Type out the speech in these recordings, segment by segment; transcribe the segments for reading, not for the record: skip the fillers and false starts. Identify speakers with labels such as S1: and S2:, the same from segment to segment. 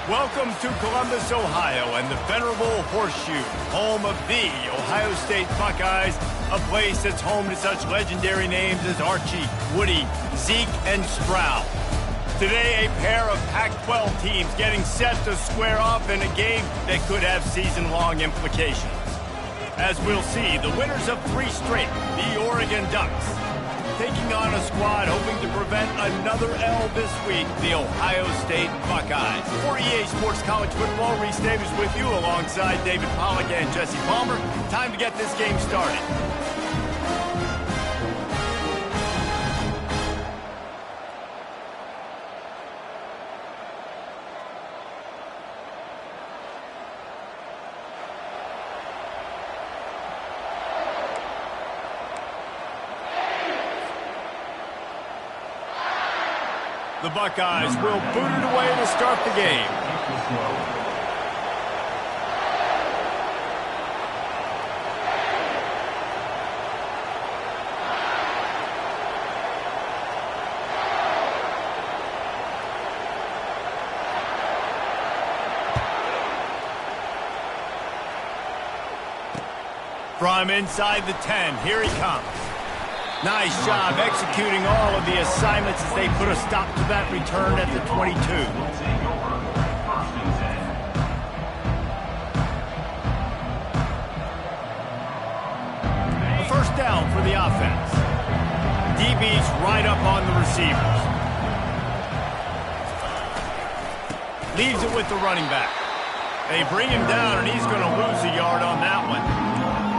S1: Welcome to Columbus, Ohio, and the venerable Horseshoe, home of the Ohio State Buckeyes, a place that's home to such legendary names as Archie, Woody, Zeke, and Stroud. Today, a pair of Pac-12 teams getting set to square off in a game that could have season-long implications. As we'll see, the winners of 3 straight, the Oregon Ducks, taking on a squad hoping to prevent another L this week, the Ohio State Buckeyes. For EA Sports College Football, Reese Davis with you alongside David Pollack and Jesse Palmer. Time to get this game started. The Buckeyes will boot it away to start the game. From inside the 10, here he comes. Nice job executing all of the assignments as they put a stop to that return at the 22. A first down for the offense. DB's right up on the receivers. Leaves it with the running back. They bring him down, and he's going to lose a yard on that one.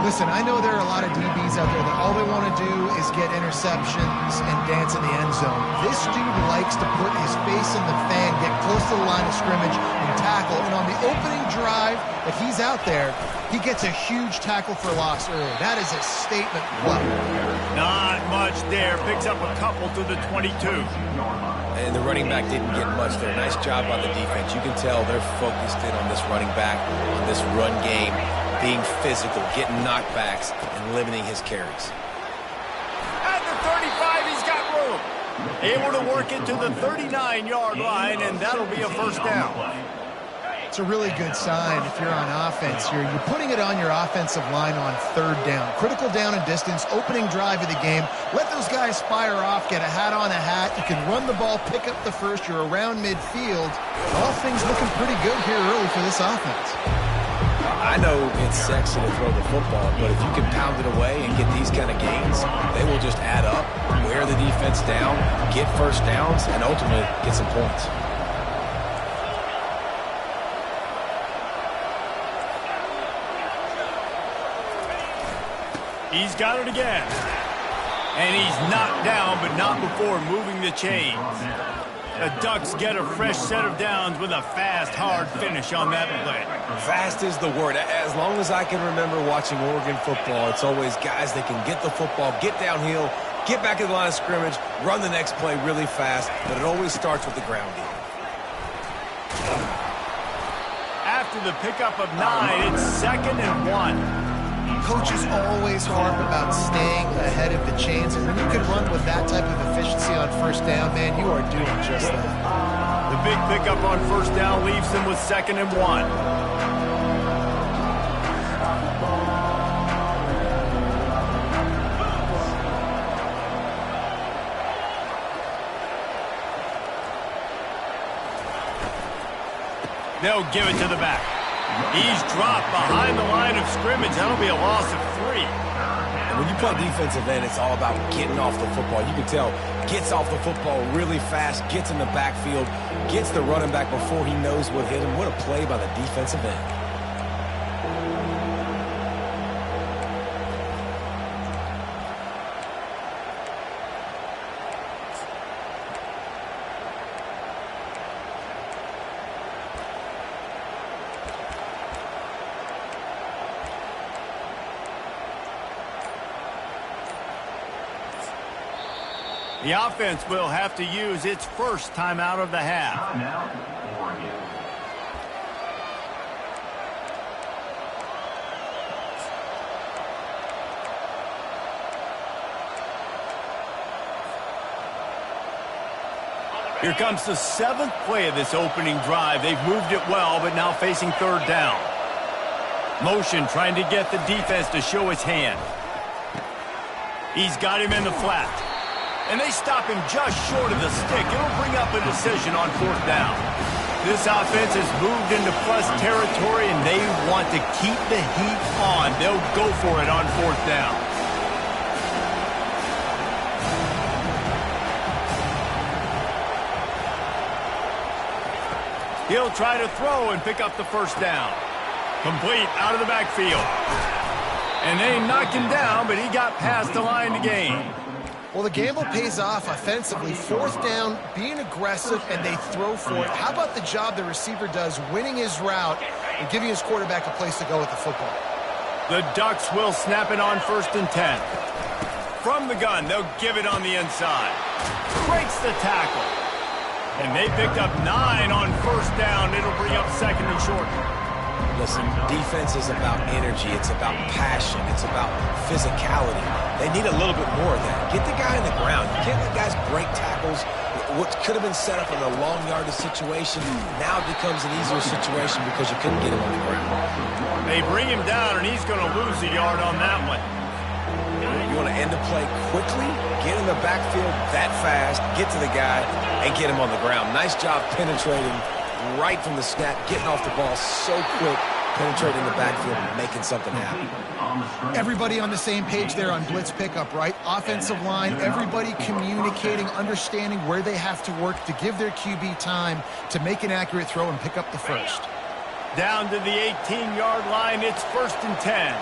S2: Listen, I know there are a lot of DBs out there that all they want to do is get interceptions and dance in the end zone. This dude likes to put his face in the fan, get close to the line of scrimmage, and tackle. And on the opening drive that he's out there, he gets a huge tackle for loss early. That is a statement play.
S1: Not much there. Picks up a couple to the 22.
S3: And the running back didn't get much there. Nice job by the defense. You can tell they're focused in on this running back, on this run game, being physical, getting knockbacks, and limiting his carries.
S1: At the 35, he's got room. Able to work it to the 39-yard line, and that'll be a first down.
S2: It's a really good sign if you're on offense here. You're putting it on your offensive line on third down. Critical down and distance, opening drive of the game. Let those guys fire off, get a hat on a hat. You can run the ball, pick up the first. You're around midfield. All things looking pretty good here early for this offense.
S3: I know it's sexy to throw the football, but if you can pound it away and get these kind of gains, they will just add up, wear the defense down, get first downs, and ultimately get some points.
S1: He's got it again. And he's knocked down, but not before moving the chains. The Ducks get a fresh set of downs with a fast, hard finish on that play.
S3: Fast is the word. As long as I can remember watching Oregon football, it's always guys that can get the football, get downhill, get back to the line of scrimmage, run the next play really fast, but it always starts with the ground game.
S1: After the pickup of 9, it's 2nd and 1.
S2: Coaches always harp about staying ahead of the chains, and when you can run with that type of efficiency on first down, man, you are doing just that.
S1: The big pickup on first down leaves them with 2nd and 1. They'll give it to the back. He's dropped behind the line of scrimmage. That'll be a loss of 3.
S3: And when you play defensive end, it's all about getting off the football. You can tell, gets off the football really fast, gets in the backfield, gets the running back before he knows what hit him. What a play by the defensive end.
S1: The offense will have to use its first timeout of the half. Here comes the 7th play of this opening drive. They've moved it well, but now facing 3rd down. Motion trying to get the defense to show his hand. He's got him in the flat. And they stop him just short of the stick. It'll bring up a decision on 4th down. This offense has moved into plus territory, and they want to keep the heat on. They'll go for it on 4th down. He'll try to throw and pick up the 1st down. Complete out of the backfield. And they knocked him down, but he got past the line to gain.
S2: Well, the gamble pays off offensively. 4th down, being aggressive, and they throw for it. How about the job the receiver does, winning his route and giving his quarterback a place to go with the football?
S1: The Ducks will snap it on 1st and 10. From the gun, they'll give it on the inside. Breaks the tackle. And they picked up 9 on 1st down. It'll bring up 2nd and short.
S3: Listen, defense is about energy. It's about passion. It's about physicality. They need a little bit more of that. Get the guy on the ground. You can't let guys break tackles. What could have been set up in a long yardage situation now becomes an easier situation because you couldn't get him on the ground.
S1: They bring him down, and he's going to lose a yard on that one.
S3: You want to end the play quickly, get in the backfield that fast, get to the guy, and get him on the ground. Nice job penetrating right from the snap, getting off the ball so quick, penetrating the backfield and making something happen.
S2: Everybody on the same page there on blitz pickup, right? Offensive line, everybody communicating, understanding where they have to work to give their QB time to make an accurate throw and pick up the 1st.
S1: Down to the 18-yard line, it's 1st and 10.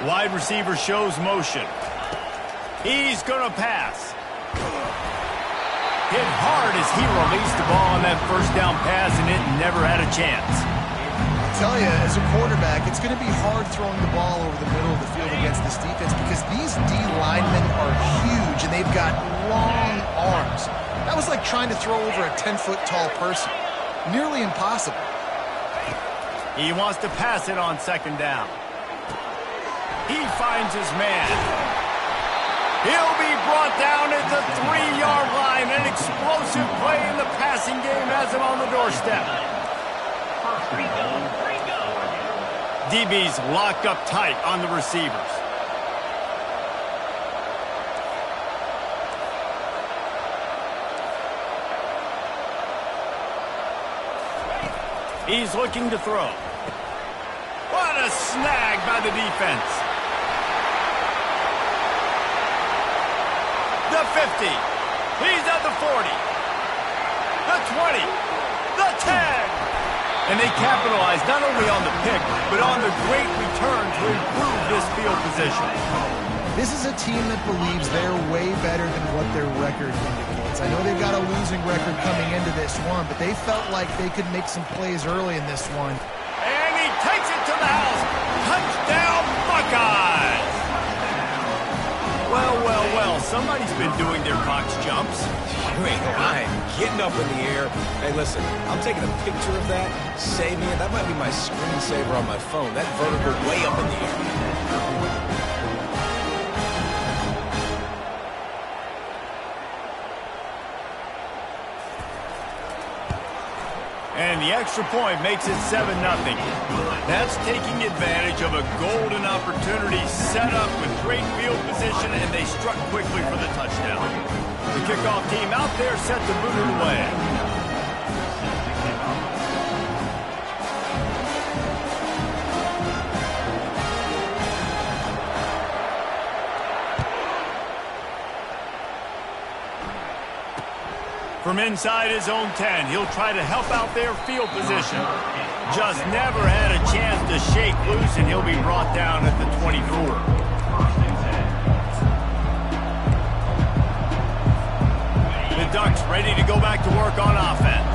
S1: Wide receiver shows motion. He's going to pass. Hit hard as he released the ball on that 1st down pass, and it never had a chance.
S2: I tell you, as a quarterback, it's going to be hard throwing the ball over the middle of the field against this defense because these D linemen are huge, and they've got long arms. That was like trying to throw over a 10-foot tall person. Nearly impossible.
S1: He wants to pass it on 2nd down. He finds his man. He'll be brought down at the 3-yard line. An explosive play in the passing game has him on the doorstep. DB's locked up tight on the receivers. He's looking to throw. What a snag by the defense. The 50. He's at the 40. The 20. The 10. And they capitalize not only on the pick, but on the great return to improve this field position.
S2: This is a team that believes they're way better than what their record indicates. I know they've got a losing record coming into this one, but they felt like they could make some plays early in this one.
S1: And he takes it to the house. Touchdown, Buckeyes! Well, well, well, somebody's been doing their box jumps.
S3: You ain't lying. Getting up in the air. Hey, listen, I'm taking a picture of that, saving it. That might be my screensaver on my phone. That vertical way up in the air.
S1: And the extra point makes it 7-0. That's taking advantage of a golden opportunity set up with great field position, and they struck quickly for the touchdown. The kickoff team out there set to boot it away. From inside his own 10, he'll try to help out their field position. Just never had a chance to shake loose, and he'll be brought down at the 24. The Ducks ready to go back to work on offense.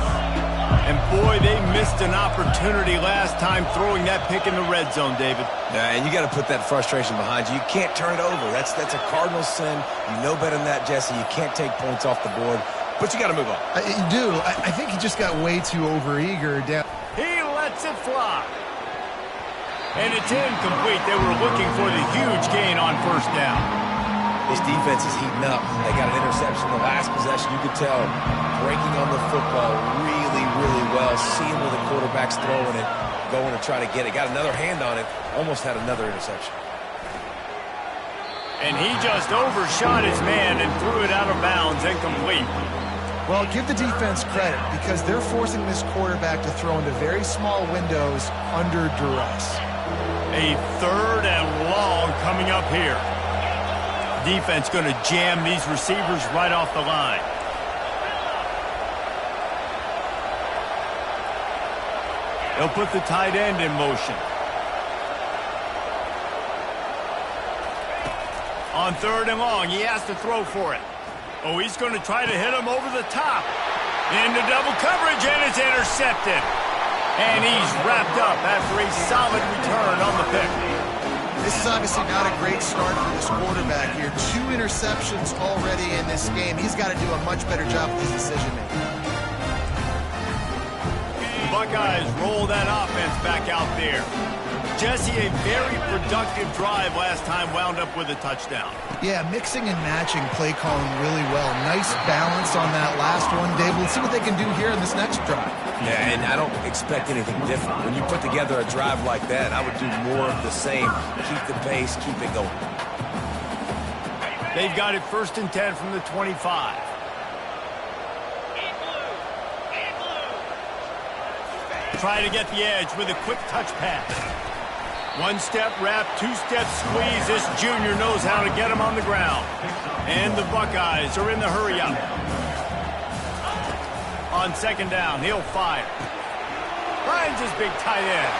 S1: And boy, they missed an opportunity last time throwing that pick in the red zone, David.
S3: Yeah, and you got to put that frustration behind you. You can't turn it over. That's a cardinal sin. You know better than that, Jesse. You can't take points off the board. But you got to move on.
S2: You do. I think he just got way too overeager down.
S1: He lets it fly. And it's incomplete. They were looking for the huge gain on 1st down.
S3: This defense is heating up. They got an interception the last possession. You could tell breaking on the football really, really well, seeing where the quarterback's throwing it, going to try to get it. Got another hand on it, almost had another interception.
S1: And he just overshot his man and threw it out of bounds, incomplete.
S2: Well, give the defense credit because they're forcing this quarterback to throw into very small windows under duress.
S1: A 3rd and long coming up here. Defense going to jam these receivers right off the line. They'll put the tight end in motion. On 3rd and long, he has to throw for it. Oh, he's going to try to hit him over the top. Into double coverage, and it's intercepted. And he's wrapped up after a solid return on the pick.
S2: This is obviously not a great start for this quarterback here. 2 interceptions already in this game. He's got to do a much better job with his decision-making.
S1: The Buckeyes roll that offense back out there. Jesse, a very productive drive last time, wound up with a touchdown.
S2: Yeah, mixing and matching play calling really well. Nice balance on that last one, Dave. Let's see what they can do here in this next drive.
S3: Yeah, and I don't expect anything different. When you put together a drive like that, I would do more of the same. Keep the pace, keep it going.
S1: They've got it 1st and 10 from the 25. Try to get the edge with a quick touch pass. 1-step wrap, 2-step squeeze. This junior knows how to get him on the ground. And the Buckeyes are in the hurry-up. On 2nd down, he'll fire. Finds his big tight end.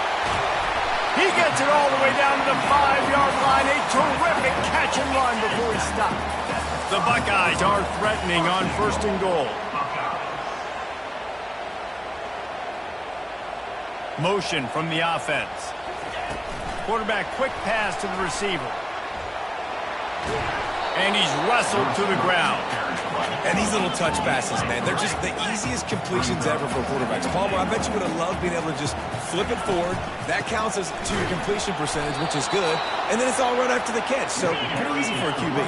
S1: He gets it all the way down to the 5-yard line. A terrific catch and run before he stopped. The Buckeyes are threatening on 1st and goal. Motion from the offense. Quarterback quick pass to the receiver. And he's wrestled to the ground.
S3: And these little touch passes, man, they're just the easiest completions ever for quarterbacks. Palmer, I bet you would have loved being able to just flip it forward. That counts as to your completion percentage, which is good. And then it's all right after the catch, so pretty easy for a QB.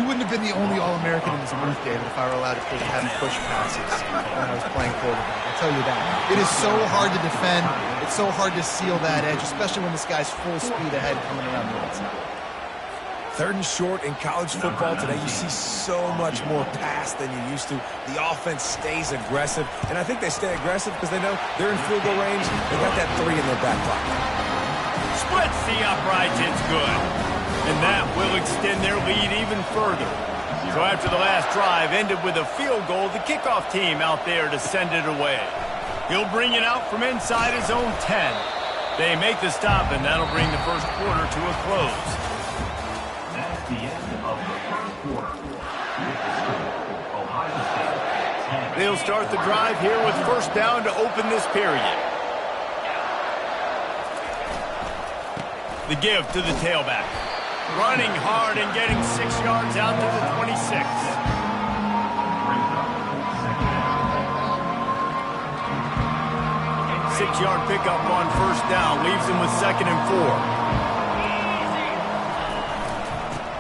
S2: You wouldn't have been the only All-American in this booth, David, if I were allowed to have push passes when I was playing quarterback. I'll tell you that. It is so hard to defend. It's so hard to seal that edge, especially when this guy's full speed ahead coming around the outside.
S3: 3rd and short in college football today. You see so much more pass than you used to. The offense stays aggressive, and I think they stay aggressive because they know they're in field goal range. They got that 3 in their back pocket.
S1: Splits the uprights, it's good. And that will extend their lead even further. So after the last drive ended with a field goal, the kickoff team out there to send it away. He'll bring it out from inside his own 10. They make the stop, and that'll bring the 1st quarter to a close.
S4: That's the end of the 1st quarter. Ohio State 10.
S1: They'll start the drive here with 1st down to open this period. The give to the tailback. Running hard and getting 6 yards out to the 26. 6-yard pickup on 1st down. Leaves him with 2nd and 4.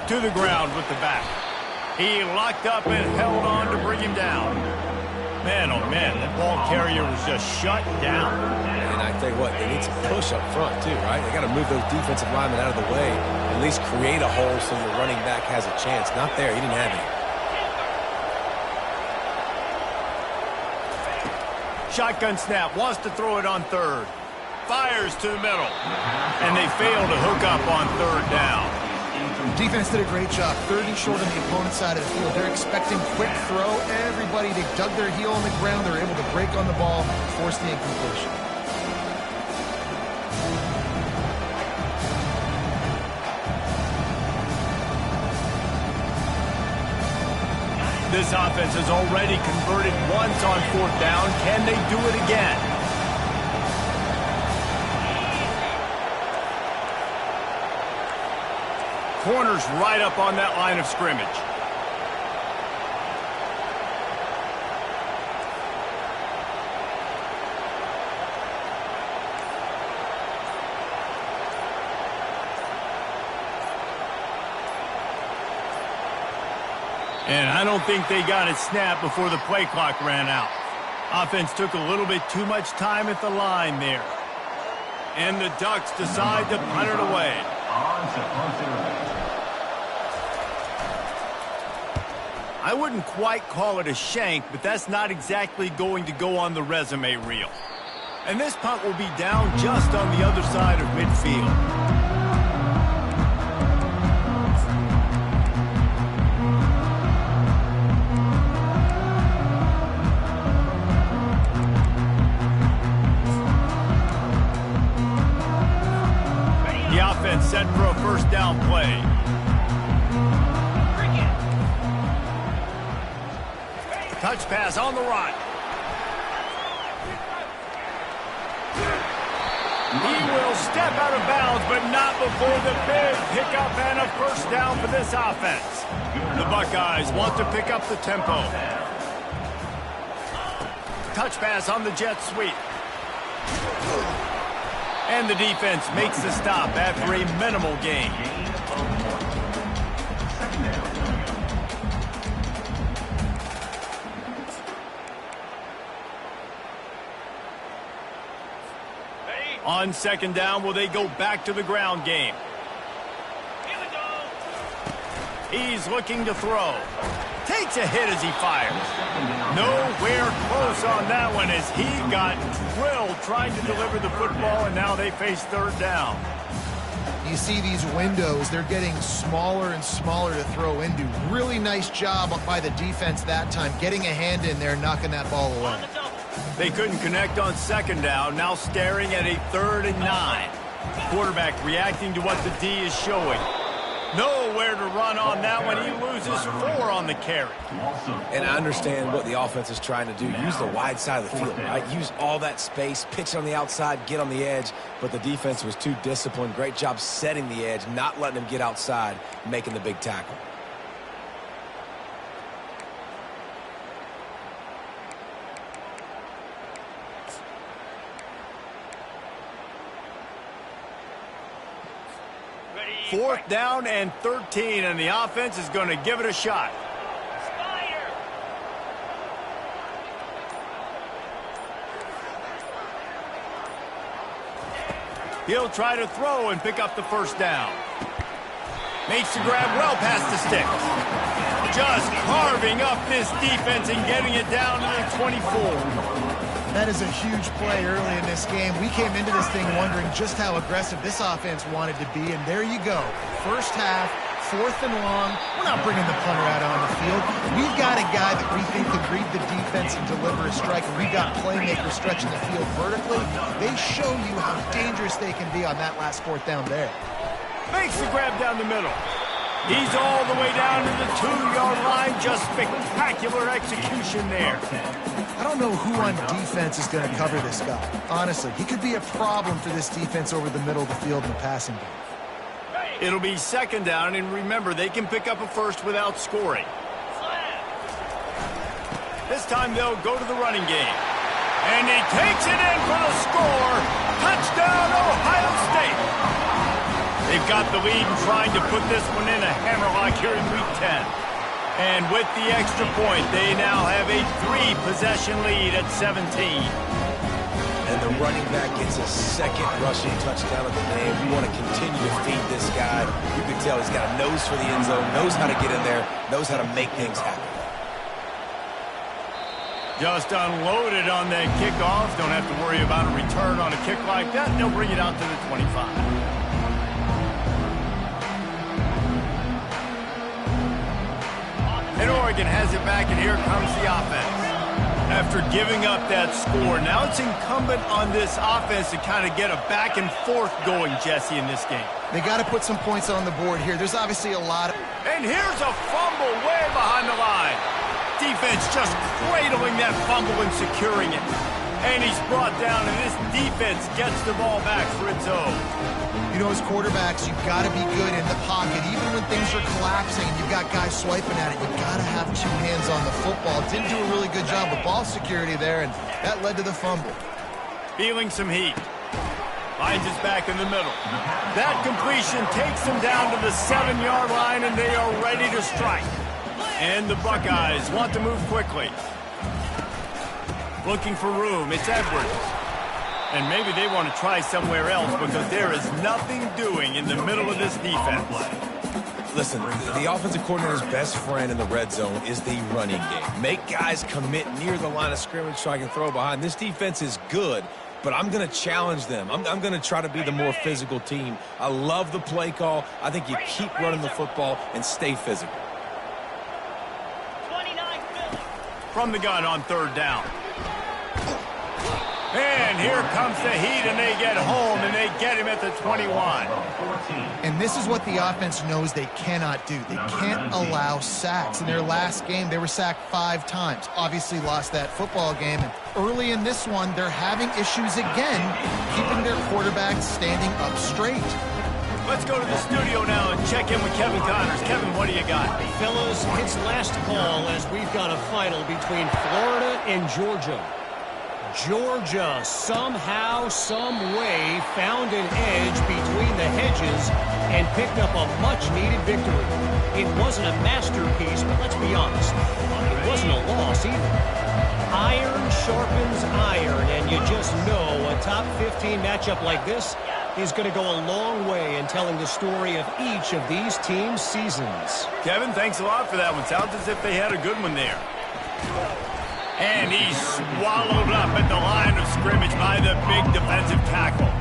S1: To the ground with the back. He locked up and held on to bring him down. Man, oh man, that ball carrier was just shut down.
S3: And I tell you what, they need some push up front too, right? They got to move those defensive linemen out of the way, at least create a hole so your running back has a chance. Not there, he didn't have any.
S1: Shotgun snap, wants to throw it on 3rd. Fires to the middle. And they fail to hook up on 3rd down.
S2: Defense did a great job. 3rd and short on the opponent's side of the field. They're expecting quick throw. Everybody, they dug their heel on the ground. They're able to break on the ball, force the incompletion.
S1: This offense has already converted once on 4th down. Can they do it again? Corners right up on that line of scrimmage. And I don't think they got it snapped before the play clock ran out. Offense took a little bit too much time at the line there. And the Ducks decide to punt it away. I wouldn't quite call it a shank, but that's not exactly going to go on the resume reel. And this punt will be down just on the other side of midfield. The offense set for a first down play. Touch pass on the run. He will step out of bounds, but not before the big pickup and a first down for this offense. The Buckeyes want to pick up the tempo. Touch pass on the jet sweep. And the defense makes the stop after a minimal gain. On second down, will they go back to the ground game? He's looking to throw. Takes a hit as he fires. Nowhere close on that one as he got drilled trying to deliver the football, and now they face third down.
S2: You see these windows, they're getting smaller and smaller to throw into. Really nice job by the defense that time, getting a hand in there, knocking that ball away.
S1: They couldn't connect on second down, now staring at a 3rd and 9. Quarterback reacting to what the D is showing. Nowhere to run on that one. He loses 4 on the carry.
S3: And I understand what the offense is trying to do. Use the wide side of the field, right? Use all that space, pitch on the outside, get on the edge. But the defense was too disciplined. Great job setting the edge, not letting him get outside, making the big tackle.
S1: Fourth down and 13, and the offense is going to give it a shot. He'll try to throw and pick up the first down. Makes the grab well past the sticks. Just carving up this defense and getting it down to the 24.
S2: That is a huge play early in this game. We came into this thing wondering just how aggressive this offense wanted to be, and there you go. First half, 4th and long. We're not bringing the punter out on the field. We've got a guy that we think can read the defense and deliver a strike, and we've got playmakers stretching the field vertically. They show you how dangerous they can be on that last 4th down there.
S1: Makes the grab down the middle. He's all the way down to the 2-yard line. Just spectacular execution there.
S2: I don't know who on defense is going to cover this guy. Honestly, he could be a problem for this defense over the middle of the field in the passing game.
S1: It'll be second down, and remember, they can pick up a first without scoring. This time they'll go to the running game. And he takes it in for the score. Touchdown, Ohio State. They've got the lead and trying to put this one in a hammerlock here in Week 10. And with the extra point, they now have a 3-possession lead at 17.
S3: And the running back gets his 2nd rushing touchdown of the game. We want to continue to feed this guy. You can tell he's got a nose for the end zone, knows how to get in there, knows how to make things happen.
S1: Just unloaded on that kickoff. Don't have to worry about a return on a kick like that. They'll bring it out to the 25. And Oregon has it back, and here comes the offense. After giving up that score, now it's incumbent on this offense to kind of get a back and forth going, Jesse, in this game.
S2: They got to put some points on the board here. There's obviously a lot of...
S1: And here's a fumble way behind the line. Defense just cradling that fumble and securing it. And he's brought down, and this defense gets the ball back for its own.
S2: You know, as quarterbacks, you've got to be good in the pocket. Even when things are collapsing and you've got guys swiping at it, you've got to have 2 hands on the football. Didn't do a really good job with ball security there, and that led to the fumble.
S1: Feeling some heat. Finds his back in the middle. That completion takes them down to the 7-yard line, and they are ready to strike. And the Buckeyes want to move quickly. Looking for room. It's Edwards. And maybe they want to try somewhere else because there is nothing doing in the middle of this defense.
S3: Listen, the offensive coordinator's best friend in the red zone is the running game. Make guys commit near the line of scrimmage so I can throw behind. This defense is good, but I'm going to challenge them. I'm going to try to be the more physical team. I love the play call. I think you keep running the football and stay physical.
S1: From the gun on third down. And here comes the heat, and they get home, and they get him at the 21.
S2: And this is what the offense knows they cannot do. They can't allow sacks. In their last game, they were sacked 5 times. Obviously lost that football game. And early in this one, they're having issues again, keeping their quarterback standing up straight.
S1: Let's go to the studio now and check in with Kevin Connors. Kevin, what do you got?
S5: Fellas, it's last call as we've got a final between Florida and Georgia. Georgia somehow, some way found an edge between the hedges and picked up a much-needed victory. It wasn't a masterpiece, but let's be honest, it wasn't a loss either. Iron sharpens iron, and you just know a top 15 matchup like this is going to go a long way in telling the story of each of these teams' seasons.
S1: Kevin, thanks a lot for that one. Sounds as if they had a good one there. And he's swallowed up at the line of scrimmage by the big defensive tackle.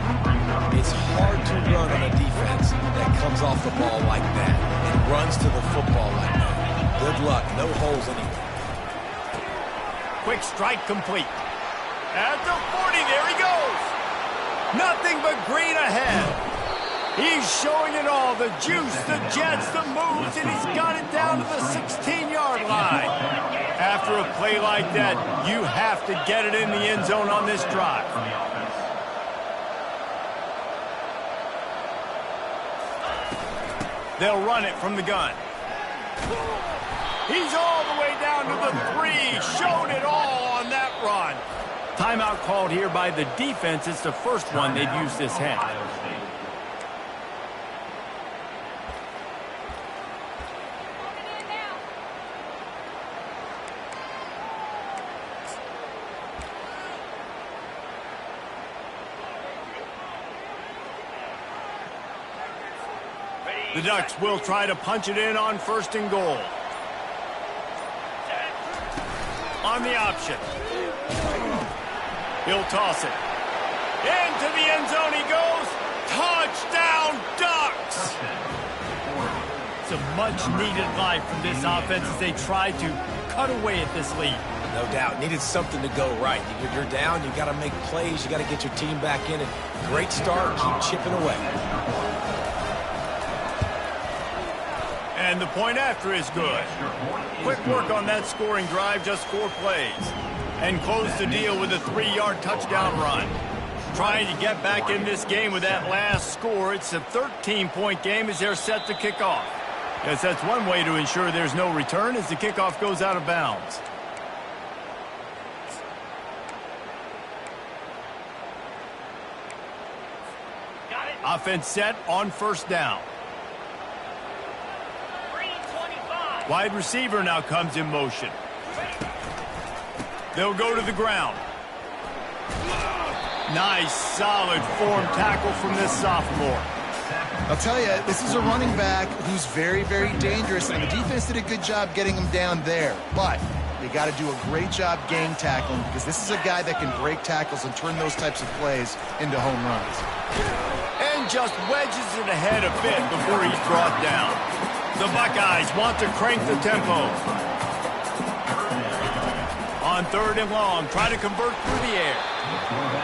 S3: It's hard to run on a defense that comes off the ball like that and runs to the football like that. Good luck. No holes anywhere.
S1: Quick strike complete. At the 40, there he goes. Nothing but green ahead. He's showing it all. The juice, the jets, the moves, and he's got it down to the 16-yard line. After a play like that, you have to get it in the end zone on this drive. They'll run it from the gun. He's all the way down to the 3. Showed it all on that run. Timeout called here by the defense. It's the first one they've used this half. The Ducks will try to punch it in on 1st and goal. On the option. He'll toss it. Into the end zone he goes. Touchdown, Ducks! It's a much-needed life from this offense as they try to cut away at this lead.
S3: No doubt. Needed something to go right. You're down. You got to make plays. You got to get your team back in it. Great start. Keep chipping away.
S1: And the point after is good. Quick work on that scoring drive, just 4 plays. And close the deal with a 3-yard touchdown run. Trying to get back in this game with that last score. It's a 13-point game as they're set to kick off. Yes, that's one way to ensure there's no return as the kickoff goes out of bounds. Offense set on 1st down. Wide receiver now comes in motion. They'll go to the ground. Nice, solid form tackle from this sophomore.
S2: I'll tell you, this is a running back who's very, very dangerous, and the defense did a good job getting him down there. But you got to do a great job game tackling because this is a guy that can break tackles and turn those types of plays into home runs.
S1: And just wedges it ahead a bit before he's brought down. The Buckeyes want to crank the tempo. On 3rd and long, try to convert through the air.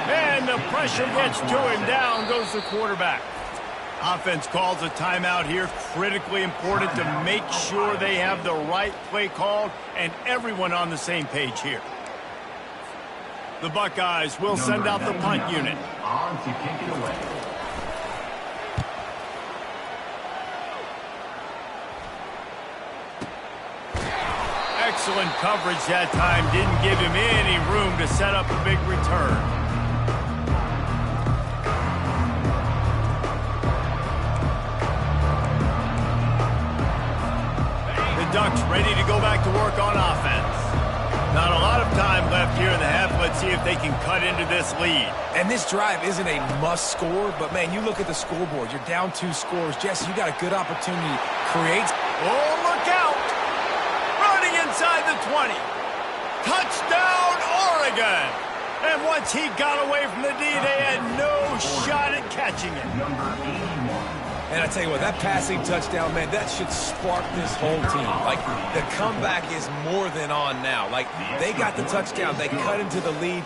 S1: And the pressure gets to him. Down goes the quarterback. Offense calls a timeout here. Critically important to make sure they have the right play called and everyone on the same page here. The Buckeyes will send out the punt unit.
S4: On to kick it away.
S1: Excellent coverage that time. Didn't give him any room to set up a big return. The Ducks ready to go back to work on offense. Not a lot of time left here in the half. Let's see if they can cut into this lead.
S3: And this drive isn't a must score, but man, you look at the scoreboard. You're down 2 scores. Jesse, you got a good opportunity to create.
S1: Oh, look out! Running inside the 20. Touchdown, Oregon! And once he got away from the D, they had no shot at catching it.
S3: And I tell you what, that passing touchdown, man, that should spark this whole team. Like, the comeback is more than on now. Like, they got the touchdown. They cut into the lead.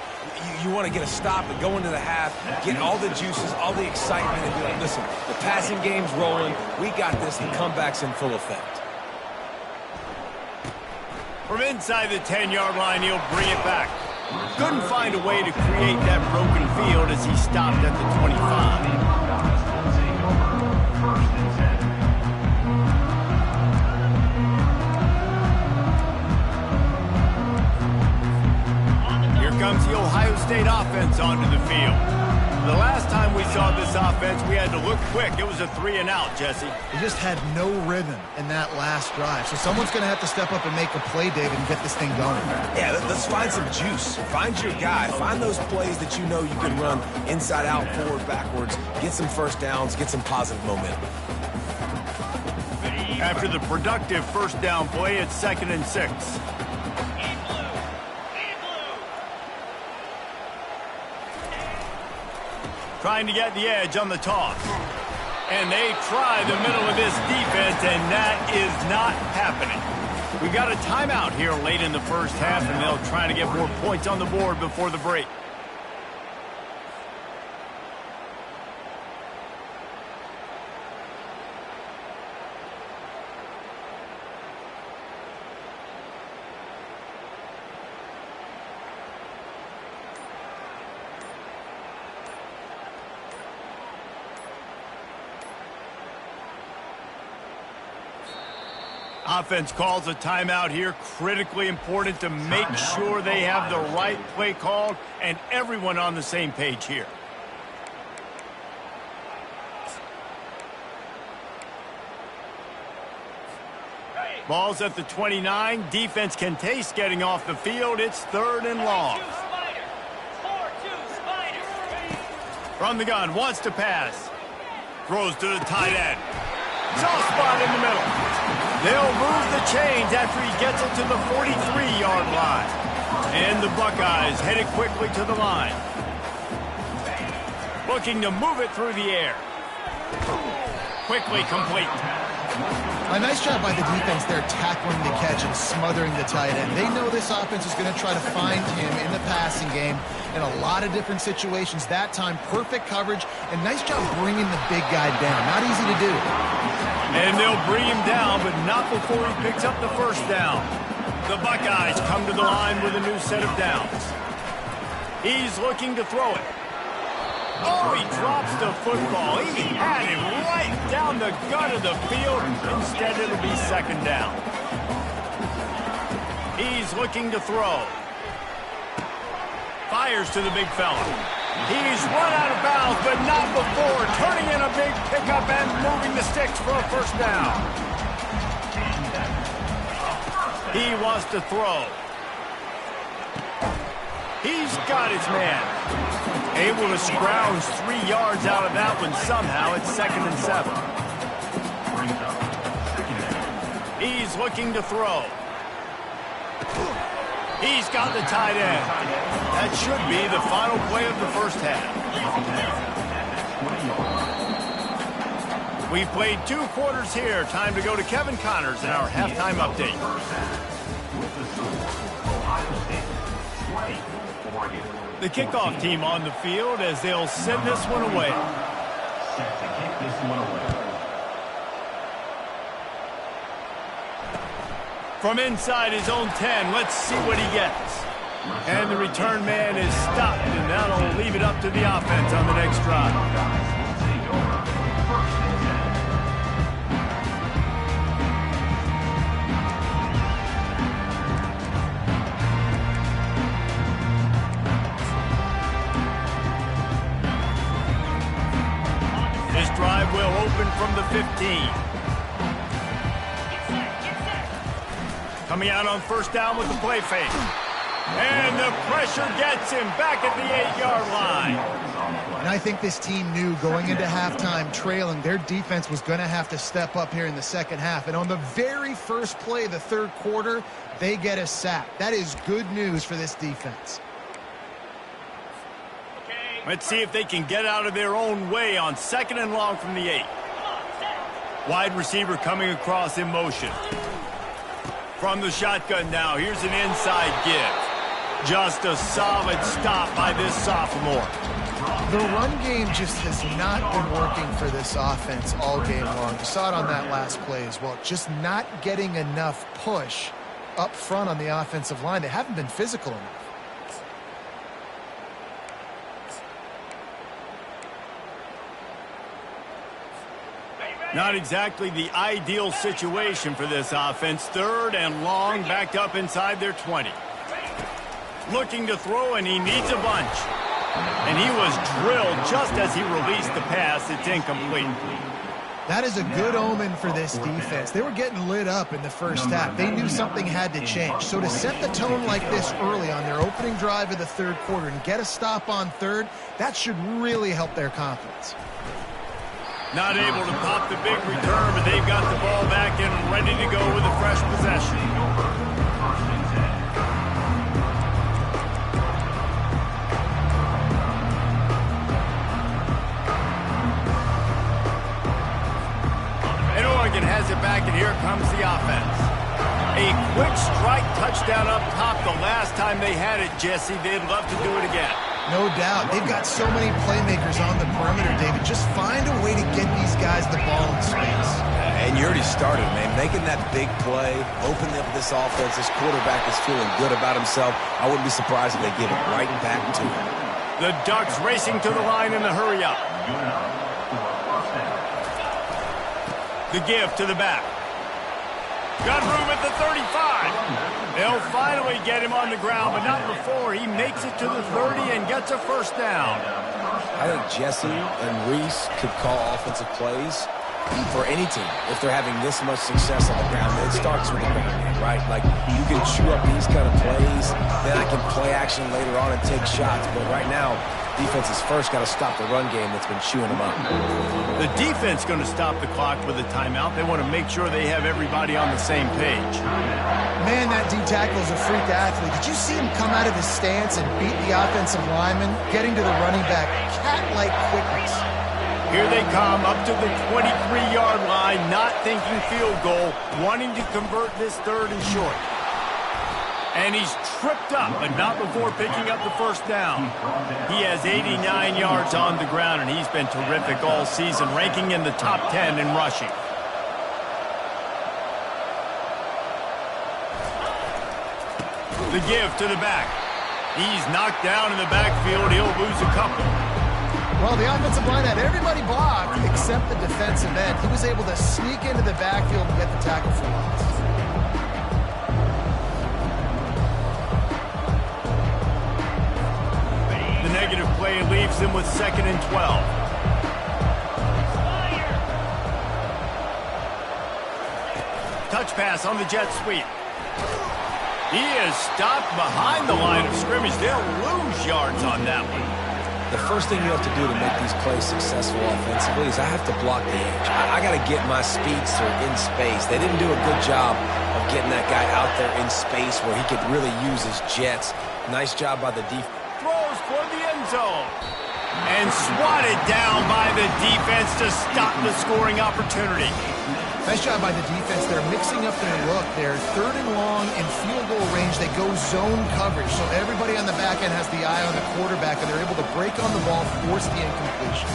S3: You want to get a stop and go into the half, get all the juices, all the excitement, and be like, listen, the passing game's rolling. We got this. The comeback's in full effect.
S1: From inside the 10-yard line, he'll bring it back. Couldn't find a way to create that broken field as he stopped at the 25. Comes the Ohio State offense onto the field. The last time we saw this offense, we had to look quick. It was a 3-and-out, Jesse.
S2: They just had no rhythm in that last drive. So someone's going to have to step up and make a play, David, and get this thing going.
S3: Yeah, let's find some juice. Find your guy. Find those plays that you know you can run inside out, forward, backwards. Get some first downs. Get some positive momentum.
S1: After the productive first down play, it's 2nd and 6. Trying to get the edge on the toss. And they try the middle of this defense, and that is not happening. We got a timeout here late in the first half, and they'll try to get more points on the board before the break. Offense calls a timeout here. Critically important to make sure they have the right play called and everyone on the same page here. Ball's at the 29. Defense can taste getting off the field. It's 3rd and long. From the gun, wants to pass. Throws to the tight end. Soft spot in the middle. They'll move the chains after he gets it to the 43-yard line. And the Buckeyes headed quickly to the line. Looking to move it through the air. Quickly complete.
S2: A nice job by the defense there tackling the catch and smothering the tight end. They know this offense is going to try to find him in the passing game in a lot of different situations. That time, perfect coverage, and nice job bringing the big guy down. Not easy to do.
S1: And they'll bring him down, but not before he picks up the first down. The Buckeyes come to the line with a new set of downs. He's looking to throw it. Oh, he drops the football. He had him right down the gut of the field. Instead, it'll be 2nd down. He's looking to throw. Fires to the big fella. He's run out of bounds, but not before turning in a big pickup and moving the sticks for a first down. He wants to throw. He's got his man. Able to scrounge 3 yards out of that one somehow. It's 2nd and 7. He's looking to throw. He's got the tight end. That should be the final play of the first half. We've played 2 quarters here. Time to go to Kevin Connors in our halftime update. The kickoff team on the field as they'll send this one away. From inside his own 10, let's see what he gets. And the return man is stopped, and that'll leave it up to the offense on the next drive. This drive will open from the 15. Coming out on first down with the play fake. And the pressure gets him back at the 8-yard line.
S2: And I think this team knew going into halftime trailing, their defense was going to have to step up here in the second half. And on the very first play of the third quarter, they get a sack. That is good news for this defense.
S1: Let's see if they can get out of their own way on 2nd and long from the 8. Wide receiver coming across in motion. From the shotgun now, here's an inside give. Just a solid stop by this sophomore.
S2: The run game just has not been working for this offense all game long. You saw it on that last play as well. Just not getting enough push up front on the offensive line. They haven't been physical enough.
S1: Not exactly the ideal situation for this offense. 3rd and long, backed up inside their 20. Looking to throw, and he needs a bunch. And he was drilled just as he released the pass. It's incomplete.
S2: That is a good omen for this defense. They were getting lit up in the first half. They knew something had to change. So to set the tone like this early on their opening drive of the third quarter and get a stop on 3rd, that should really help their confidence.
S1: Not able to pop the big return, but they've got the ball back and ready to go with a fresh possession. And Oregon has it back, and here comes the offense. A quick strike touchdown up top the last time they had it, Jesse. They'd love to do it again.
S2: No doubt. They've got so many playmakers on the perimeter, David. Just find a way to get these guys the ball in space.
S3: And you already started, man. Making that big play, opening up this offense. This quarterback is feeling good about himself. I wouldn't be surprised if they give it right back to him.
S1: The Ducks racing to the line in the hurry up. The give to the back. Got room at the 35. They'll finally get him on the ground, but not before. He makes it to the 30 and gets a first down.
S3: I think Jesse and Reese could call offensive plays for any team if they're having this much success on the ground. It starts with the ground game, right? Like, you can chew up these kind of plays, then I can play action later on and take shots. But right now, defense has first got to stop the run game that's been chewing them up.
S1: The defense going to stop the clock with a timeout. They want to make sure they have everybody on the same page.
S2: Man, that D tackle is a freak athlete. Did you see him come out of his stance and beat the offensive lineman, getting to the running back? Cat-like quickness.
S1: Here they come up to the 23-yard line, not thinking field goal, wanting to convert this 3rd and short. And he's tripped up, but not before picking up the first down. He has 89 yards on the ground, and he's been terrific all season, ranking in the top 10 in rushing. The give to the back. He's knocked down in the backfield. He'll lose a couple.
S2: Well, the offensive line had everybody blocked except the defensive end. He was able to sneak into the backfield and get the tackle for loss.
S1: The negative play leaves him with 2nd and 12. Touch pass on the jet sweep. He is stopped behind the line of scrimmage. They'll lose yards on that one.
S3: The first thing you have to do to make these plays successful offensively is I have to block the edge. I got to get my speedster in space. They didn't do a good job of getting that guy out there in space where he could really use his jets. Nice job by the defense.
S1: Throws for the end zone. And swatted down by the defense to stop the scoring opportunity.
S2: Nice job by the defense. They're mixing up their look. They're 3rd and long in field goal range. They go zone coverage. So everybody on the back end has the eye on the quarterback, and they're able to break on the ball, force the incompletion.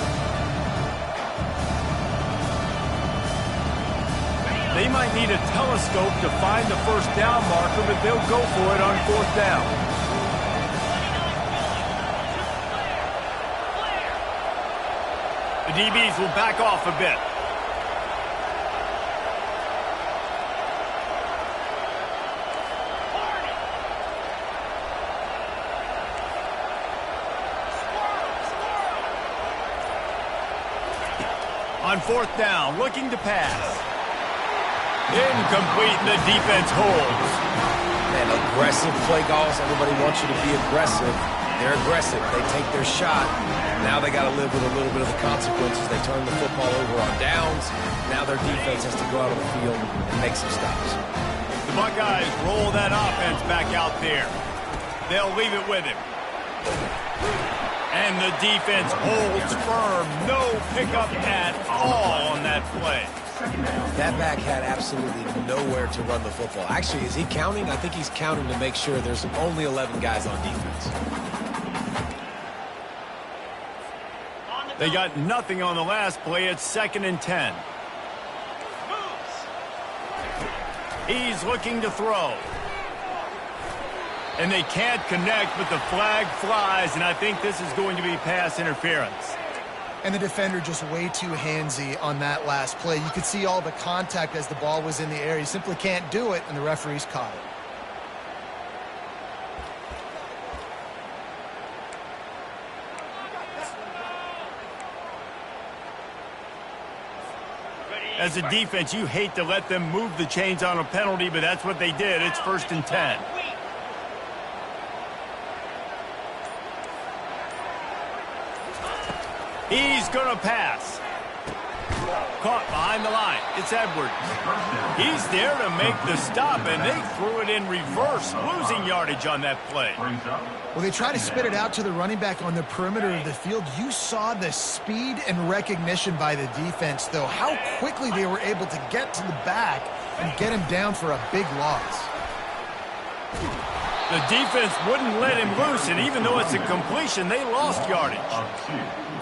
S1: They might need a telescope to find the first down marker, but they'll go for it on 4th down. The DBs will back off a bit. On 4th down, looking to pass. Incomplete, and the defense holds.
S3: Man, aggressive play calls. Everybody wants you to be aggressive. They're aggressive. They take their shot. Now they got to live with a little bit of the consequences. They turn the football over on downs. Now their defense has to go out on the field and make some stops.
S1: The Buckeyes roll that offense back out there. They'll leave it with him. And the defense holds firm. No pickup at all on that play.
S3: That back had absolutely nowhere to run the football. Actually, is he counting? I think he's counting to make sure there's only 11 guys on defense.
S1: They got nothing on the last play. It's 2nd and 10. He's looking to throw. And they can't connect, but the flag flies, and I think this is going to be pass interference.
S2: And the defender just way too handsy on that last play. You could see all the contact as the ball was in the air. He simply can't do it, and the referee's caught it.
S1: As a defense, you hate to let them move the chains on a penalty, but that's what they did. It's 1st and 10. He's going to pass. Caught behind the line. It's Edwards. He's there to make the stop, and they threw it in reverse, losing yardage on that play.
S2: Well, they try to spit it out to the running back on the perimeter of the field. You saw the speed and recognition by the defense, though, how quickly they were able to get to the back and get him down for a big loss.
S1: The defense wouldn't let him loose, and even though it's a completion, they lost yardage.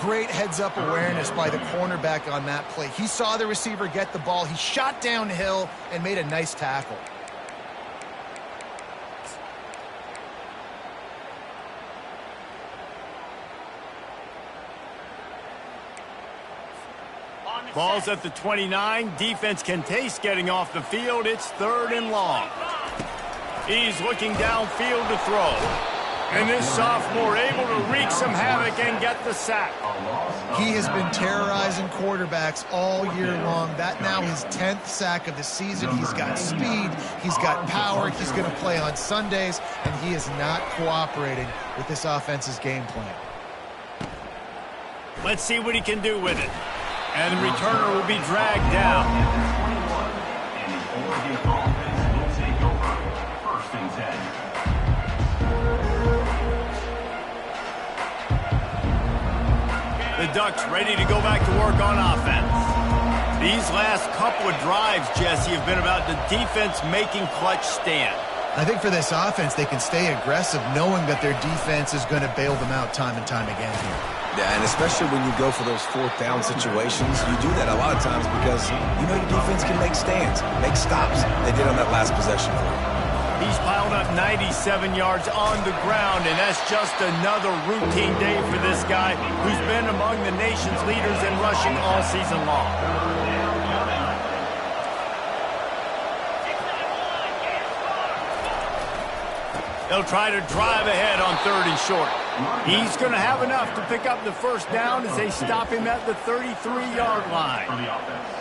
S2: Great heads-up awareness by the cornerback on that play. He saw the receiver get the ball. He shot downhill and made a nice tackle.
S1: Ball's at the 29. Defense can taste getting off the field. It's 3rd and long. He's looking downfield to throw. And this sophomore able to wreak some havoc and get the sack.
S2: He has been terrorizing quarterbacks all year long. That now his 10th sack of the season. He's got speed. He's got power. He's going to play on Sundays, and he is not cooperating with this offense's game plan.
S1: Let's see what he can do with it. And the returner will be dragged down. The Ducks ready to go back to work on offense. These last couple of drives, Jesse, have been about the defense making clutch stand.
S2: I think for this offense, they can stay aggressive knowing that their defense is going to bail them out time and time again here.
S3: Yeah, and especially when you go for those 4th down situations, you do that a lot of times because you know your defense can make stands, make stops. They did on that last possession for you.
S1: He's piled up 97 yards on the ground, and that's just another routine day for this guy who's been among the nation's leaders in rushing all season long. They'll try to drive ahead on 3rd and short. He's going to have enough to pick up the 1st down as they stop him at the 33-yard line.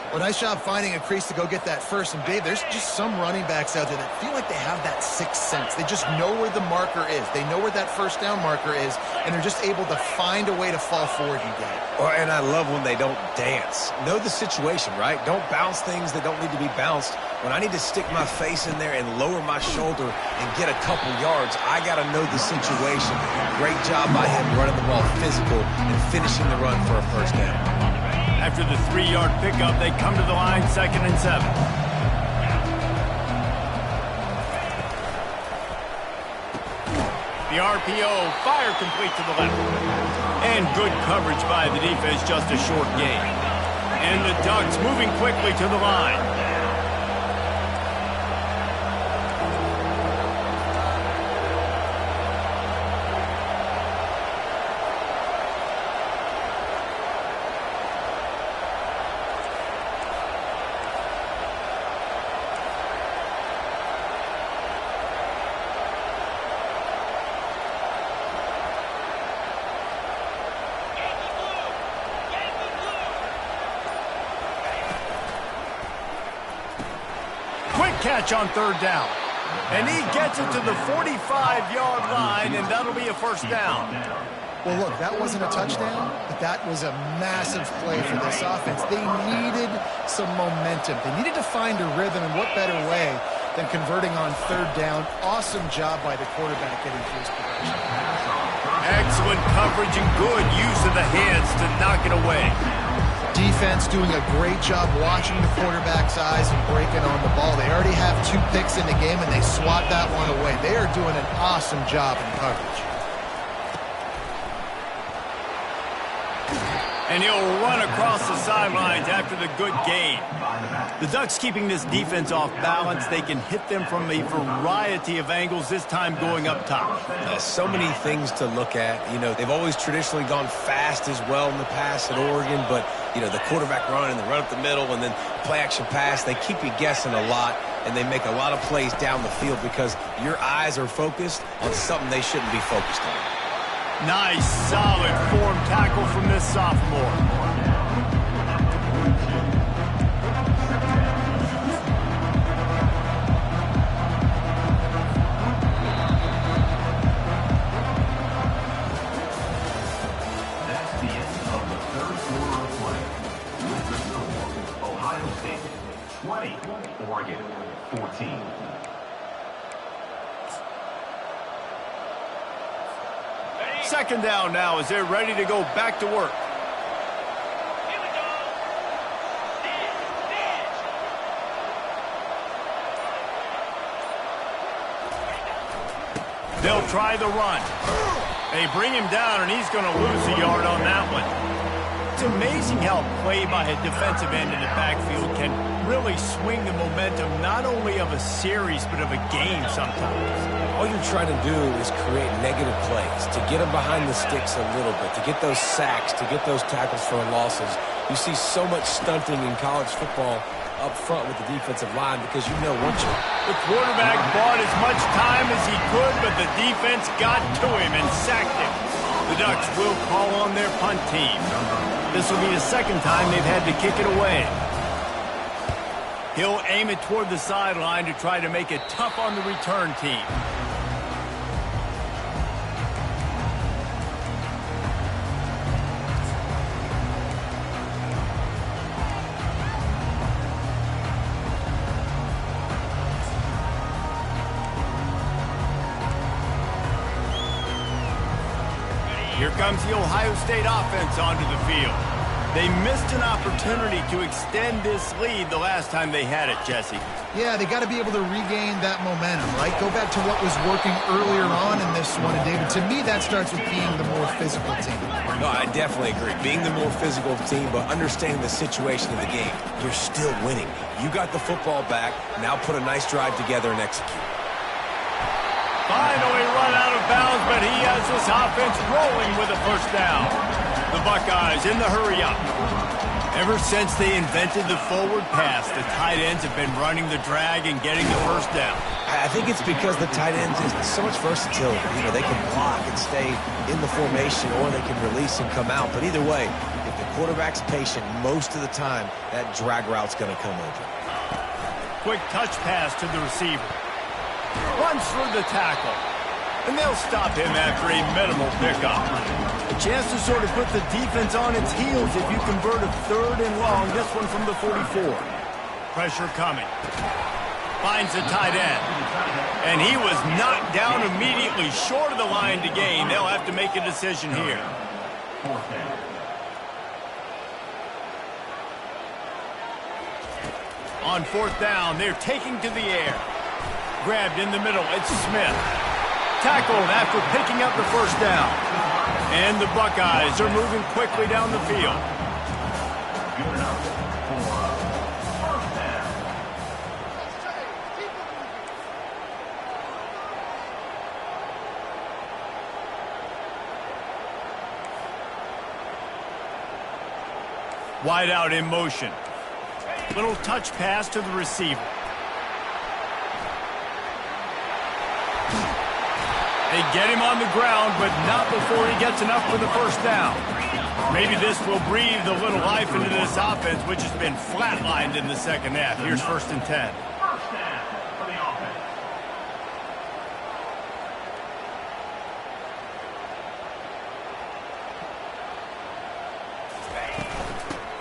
S2: Well, nice job finding a crease to go get that first. And, Dave, there's just some running backs out there that feel like they have that sixth sense. They just know where the marker is. They know where that 1st down marker is, and they're just able to find a way to fall forward and get it.
S3: And I love when they don't dance. Know the situation, right? Don't bounce things that don't need to be bounced. When I need to stick my face in there and lower my shoulder and get a couple yards, I got to know the situation. Great job by him running the ball physical and finishing the run for a 1st down.
S1: After the 3-yard pickup, they come to the line, 2nd and 7. The RPO, fire complete to the left. And good coverage by the defense, just a short gain. And the Ducks moving quickly to the line. Big catch on third down. And he gets it to the 45-yard line, and that'll be a first down.
S2: Well, look, that wasn't a touchdown, but that was a massive play for this offense. They needed some momentum. They needed to find a rhythm, and what better way than converting on third down. Awesome job by the quarterback getting through his progression.
S1: Excellent coverage and good use of the hands to knock it away.
S2: Defense doing a great job watching the quarterback's eyes and breaking on the ball. They already have 2 picks in the game, and they swat that one away. They are doing an awesome job in coverage.
S1: And he'll run across the sidelines after the good gain. The Ducks keeping this defense off balance. They can hit them from a variety of angles, this time going up top.
S3: So many things to look at. You know, they've always traditionally gone fast as well in the past at Oregon, but, you know, the quarterback run and the run up the middle and then play-action pass, they keep you guessing a lot, and they make a lot of plays down the field because your eyes are focused on something they shouldn't be focused on.
S1: Nice, solid form tackle from this sophomore.
S4: That's the end of the third quarter of play. With the score, Ohio State 20, Oregon 14.
S1: Second down now as they're ready to go back to work. They'll try the run. They bring him down, and he's going to lose a yard on that one. It's amazing how play by a defensive end in the backfield can really swing the momentum not only of a series but of a game sometimes.
S3: All you're trying to do is create negative plays, to get them behind the sticks a little bit, to get those sacks, to get those tackles for losses. You see so much stunting in college football up front with the defensive line because you know once you...
S1: The quarterback bought as much time as he could, but the defense got to him and sacked him. The Ducks will call on their punt team. This will be the second time they've had to kick it away. He'll aim it toward the sideline to try to make it tough on the return team. Here comes the Ohio State offense onto the field. They missed an opportunity to extend this lead the last time they had it, Jesse.
S2: Yeah, they got to be able to regain that momentum, right? Go back to what was working earlier on in this one. And, David, to me, that starts with being the more physical team.
S3: No, I definitely agree. Being the more physical team, but understanding the situation of the game. You're still winning. You got the football back. Now put a nice drive together and execute.
S1: Finally run out of bounds, but he has this offense rolling with a first down. The Buckeyes in the hurry-up. Ever since they invented the forward pass, the tight ends have been running the drag and getting the first down.
S3: I think it's because the tight ends is so much versatility. You know, they can block and stay in the formation, or they can release and come out. But either way, if the quarterback's patient most of the time, that drag route's going to come open.
S1: Quick touch pass to the receiver. Runs through the tackle. And they'll stop him after a minimal pickup. A chance to sort of put the defense on its heels if you convert a third and long. This one from the 44. Pressure coming. Finds the tight end. And he was knocked down immediately short of the line to gain. They'll have to make a decision here. On fourth down, they're taking to the air. Grabbed in the middle, it's Smith. Tackled after picking up the first down. And the Buckeyes are moving quickly down the field.
S4: Good enough for first down.
S1: Wide out in motion. Little touch pass to the receiver. They get him on the ground, but not before he gets enough for the first down. Maybe this will breathe a little life into this offense, which has been flatlined in the second half. Here's 1st and 10.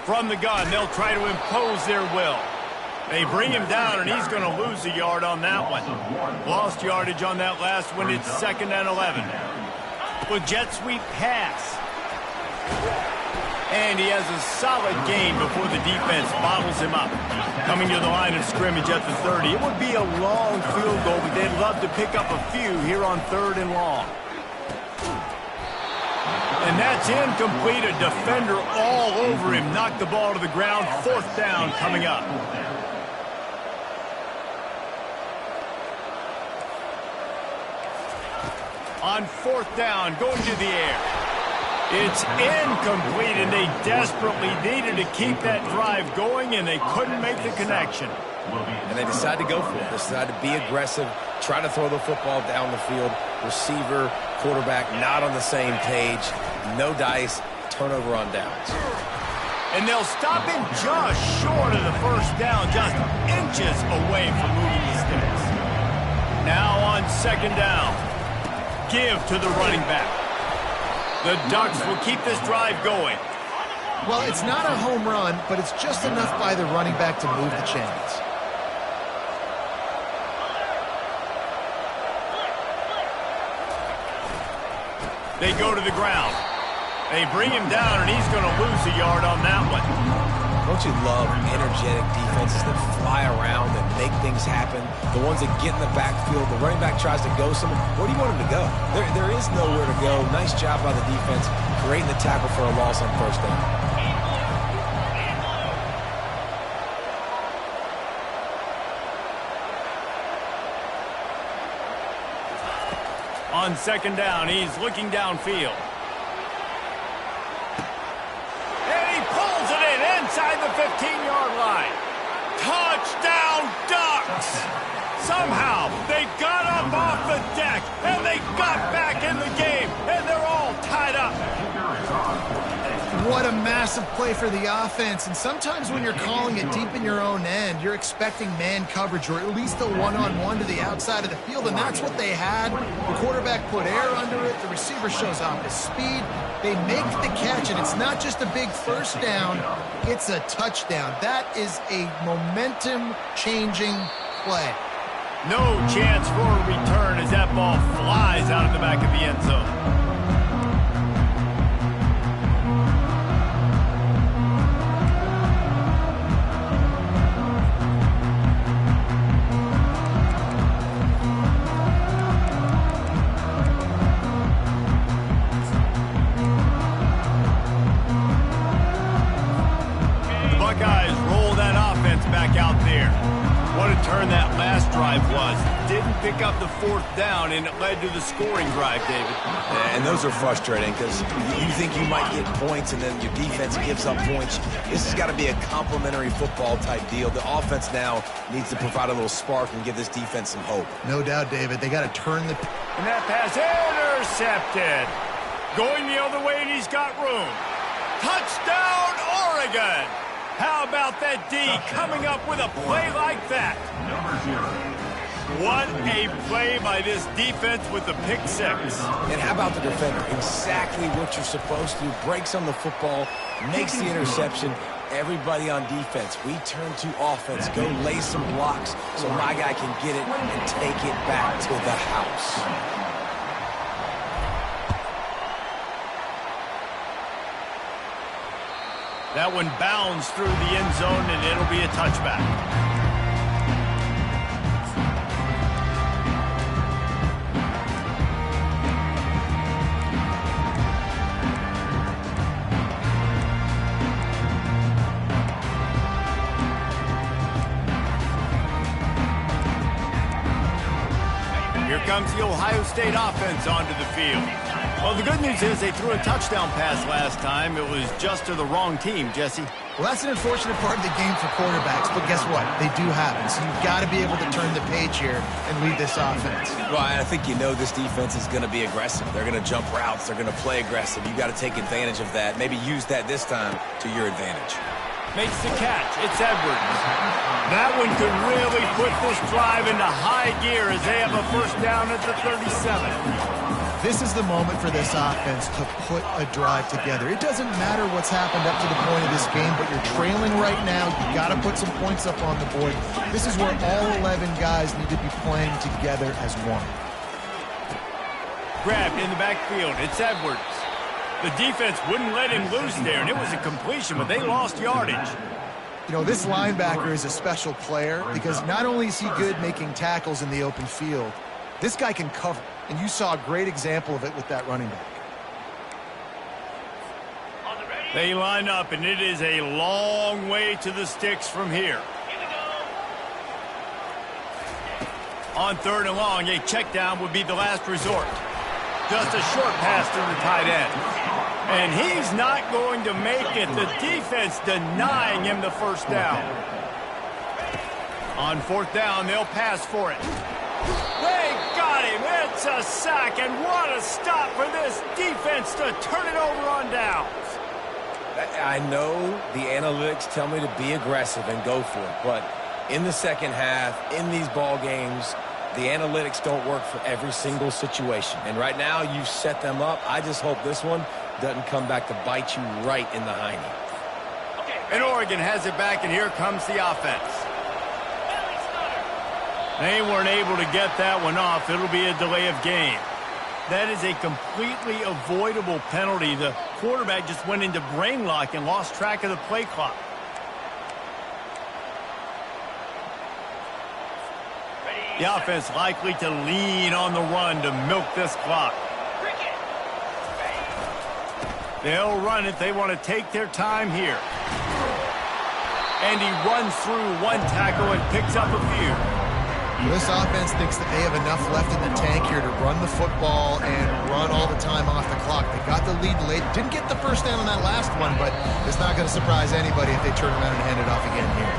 S1: From the gun, they'll try to impose their will. They bring him down, and he's going to lose a yard on that one. Lost yardage on that last one. It's 2nd and 11. With jet sweep pass. And he has a solid gain before the defense bottles him up. Coming to the line of scrimmage at the 30. It would be a long field goal, but they'd love to pick up a few here on 3rd and long. And that's incomplete. A defender all over him. Knocked the ball to the ground. 4th down coming up. On 4th down, going to the air. It's incomplete, and they desperately needed to keep that drive going, and they couldn't make the connection.
S3: And they decided to go for it. They decided to be aggressive, try to throw the football down the field. Receiver, quarterback, not on the same page. No dice, turnover on downs.
S1: And they'll stop him just short of the 1st down, just inches away from moving the sticks. Now on 2nd down. Give to the running back. The Ducks will keep this drive going.
S2: Well, it's not a home run, but it's just enough by the running back to move the chains.
S1: They go to the ground. They bring him down, and he's going to lose a yard on that one.
S3: Don't you love energetic defenses that fly around, that make things happen? The ones that get in the backfield, the running back tries to go somewhere. Where do you want him to go? There is nowhere to go. Nice job by the defense, creating the tackle for a loss on 1st down.
S1: On 2nd down, he's looking downfield. Inside the 15-yard line. Touchdown, Ducks! Somehow, they got up off the deck, and they got back in the game, and they're all tied up.
S2: What a massive play for the offense. And sometimes when you're calling it deep in your own end, you're expecting man coverage or at least a one-on-one to the outside of the field, and that's what they had. The quarterback put air under it. The receiver shows off his speed. They make the catch, and it's not just a big 1st down. It's a touchdown. That is a momentum-changing play.
S1: No chance for a return as that ball flies out of the back of the end zone. Pick up the 4th down, and it led to the scoring drive, David.
S3: And those are frustrating because you think you might get points, and then your defense gives up points. This has got to be a complementary football type deal. The offense now needs to provide a little spark and give this defense some hope.
S2: No doubt, David. They got to turn the...
S1: And that pass intercepted. Going the other way, and he's got room. Touchdown, Oregon! How about that D coming up with a play like that?
S4: Number 0.
S1: What a play by this defense with the pick 6.
S3: And how about the defender? Exactly what you're supposed to do. Breaks on the football, makes the interception. Everybody on defense, we turn to offense. Go lay some blocks so my guy can get it and take it back to the house.
S1: That one bounds through the end zone, and it'll be a touchback. Comes the Ohio State offense onto the field. Well, the good news is they threw a touchdown pass last time. It was just to the wrong team, Jesse.
S2: Well, that's an unfortunate part of the game for quarterbacks, but guess what? They do happen, so you've got to be able to turn the page here and lead this offense.
S3: Well, I think you know this defense is going to be aggressive. They're going to jump routes. They're going to play aggressive. You've got to take advantage of that. Maybe use that this time to your advantage.
S1: Makes the catch. It's Edwards. That one could really put this drive into high gear as they have a 1st down at the 37.
S2: This is the moment for this offense to put a drive together. It doesn't matter what's happened up to the point of this game, but you're trailing right now. You got to put some points up on the board. This is where all 11 guys need to be playing together as one.
S1: Grabbed in the backfield. It's Edwards. The defense wouldn't let him loose there, and it was a completion, but they lost yardage.
S2: You know, this linebacker is a special player because not only is he good making tackles in the open field, this guy can cover. And you saw a great example of it with that running back.
S1: They line up, and it is a long way to the sticks from here. On 3rd and long, a check down would be the last resort. Just a short pass to the tight end. And he's not going to make it. The defense denying him the first down. On 4th down, they'll pass for it. They got him. It's a sack, and what a stop for this defense to turn it over on downs.
S3: I know the analytics tell me to be aggressive and go for it, but in the second half, in these ball games, the analytics don't work for every single situation. And right now, you've set them up. I just hope this one doesn't come back to bite you right in the hiney.
S1: And Oregon has it back, and here comes the offense. They weren't able to get that one off. It'll be a delay of game. That is a completely avoidable penalty. The quarterback just went into brain lock and lost track of the play clock. The offense likely to lean on the run to milk this clock. They'll run it. They want to take their time here. And he runs through one tackle and picks up a few.
S2: This offense thinks that they have enough left in the tank here to run the football and run all the time off the clock. They got the lead late. Didn't get the first down on that last one, but it's not going to surprise anybody if they turn around and hand it off again here.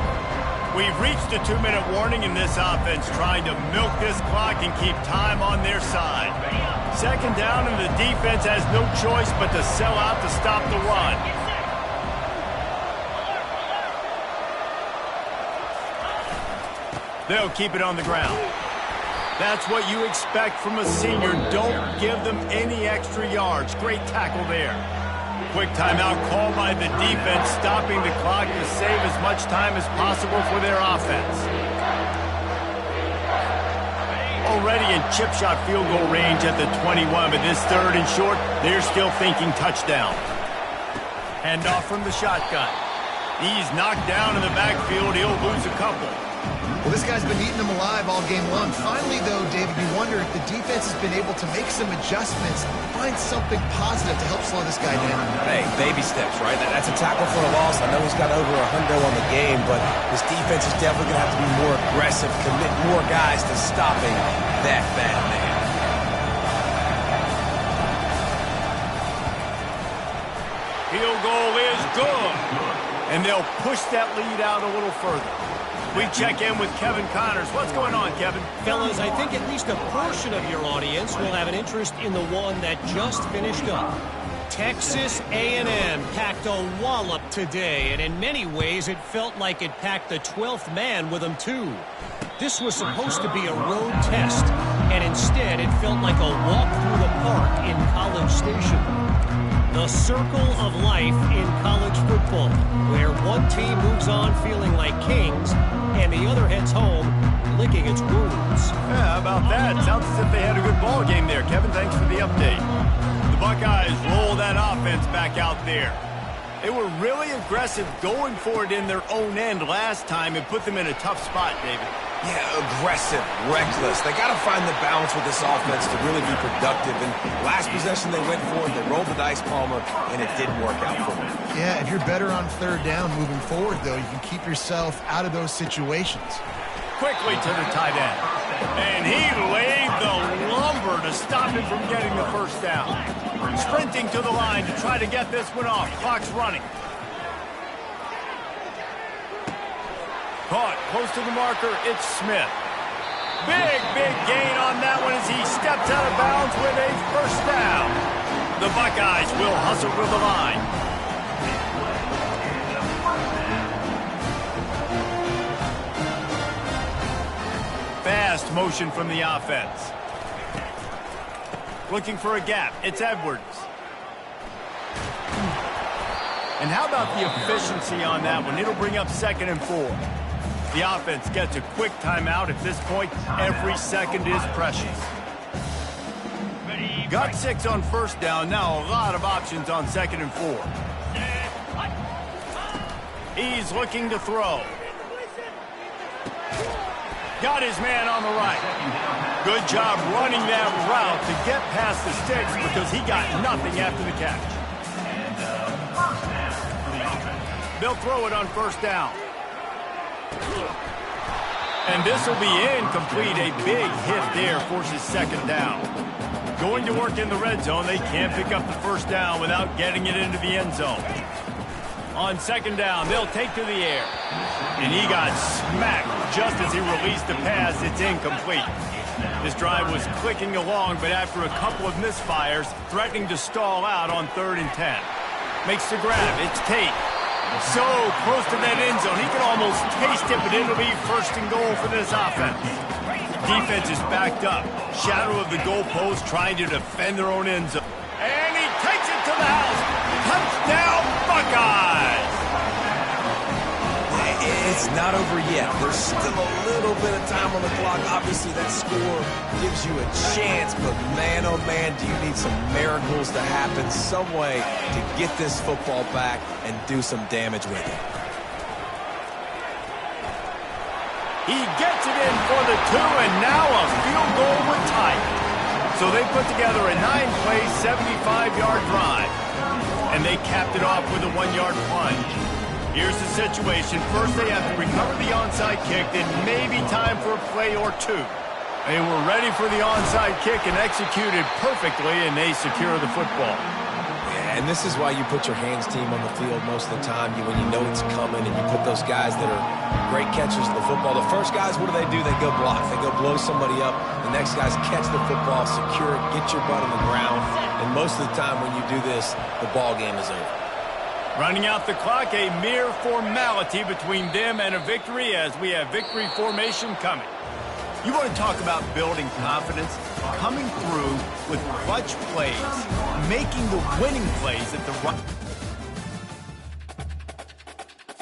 S1: We've reached the 2-minute warning in this offense, trying to milk this clock and keep time on their side. 2nd down, and the defense has no choice but to sell out to stop the run. They'll keep it on the ground. That's what you expect from a senior. Don't give them any extra yards. Great tackle there. Quick timeout called by the defense, stopping the clock to save as much time as possible for their offense. Already in chip shot field goal range at the 21, but this 3rd and short, they're still thinking touchdown. Handoff from the shotgun. He's knocked down in the backfield. He'll lose a couple.
S2: Well, this guy's been eating them alive all game long. Finally, though, David, you wonder if the defense has been able to make some adjustments, find something positive to help slow this guy down.
S3: Hey, baby steps, right? That's a tackle for a loss. I know he's got over 100 on the game, but this defense is definitely going to have to be more aggressive, commit more guys to stopping that bad man.
S1: Field goal is good. And they'll push that lead out a little further. We check in with Kevin Connors. What's going on, Kevin?
S5: Fellas, I think at least a portion of your audience will have an interest in the one that just finished up. Texas A&M packed a wallop today, and in many ways it felt like it packed the 12th man with them too. This was supposed to be a road test, and instead it felt like a walk through the park in College Station. The circle of life in college football, where one team moves on feeling like kings, and the other heads home licking its wounds.
S1: Yeah, how about that? Sounds as if they had a good ball game there. Kevin, thanks for the update. The Buckeyes roll that offense back out there. They were really aggressive going for it in their own end last time and put them in a tough spot, David.
S3: Yeah, aggressive, reckless. They got to find the balance with this offense to really be productive. And last possession they went for it, they rolled the dice, Palmer, and it didn't work out for them.
S2: Yeah, if you're better on 3rd down moving forward, though, you can keep yourself out of those situations.
S1: Quickly to the tight end. And he laid the lumber to stop him from getting the first down. Sprinting to the line to try to get this one off. Clock's running. Caught close to the marker. It's Smith. Big gain on that one as he steps out of bounds with a first down. The Buckeyes will hustle to the line. Fast motion from the offense. looking for a gap. It's Edwards. And how about the efficiency on that one? It'll bring up 2nd and 4. The offense gets a quick timeout. At this point, every second is precious. Got 6 on 1st down. Now a lot of options on 2nd and 4. He's looking to throw. Got his man on the right. Good job running that route to get past the sticks because he got nothing after the catch. They'll throw it on 1st down. And this will be incomplete. A big hit there forces 2nd down. Going to work in the red zone. They can't pick up the 1st down without getting it into the end zone. On 2nd down, they'll take to the air. And he got smacked just as he released the pass. It's incomplete. This drive was clicking along, but after a couple of misfires, threatening to stall out on 3rd and 10. Makes the grab. It's Tate. So close to that end zone. He can almost taste it, but it'll be 1st and goal for this offense. Defense is backed up. Shadow of the goalpost trying to defend their own end zone. And he takes it to the house. Touchdown, Buckeyes!
S3: It's not over yet. There's still a little bit of time on the clock. Obviously, that score gives you a chance, but man, oh man, do you need some miracles to happen some way to get this football back and do some damage with it.
S1: He gets it in for the 2, and now a field goal would tie it. So they put together a 9-play, 75-yard drive, and they capped it off with a 1-yard plunge. Here's the situation. First, they have to recover the onside kick, then maybe time for a play or 2. They were ready for the onside kick and executed perfectly, and they secure the football.
S3: Yeah, and this is why you put your hands team on the field most of the time when you know it's coming, and you put those guys that are great catchers of the football. The first guys, what do? They go block. They go blow somebody up. The next guys catch the football, secure it, get your butt on the ground, and most of the time when you do this, the ball game is over.
S1: Running out the clock, a mere formality between them and a victory as we have victory formation coming. You want to talk about building confidence? Coming through with clutch plays, making the winning plays at the right...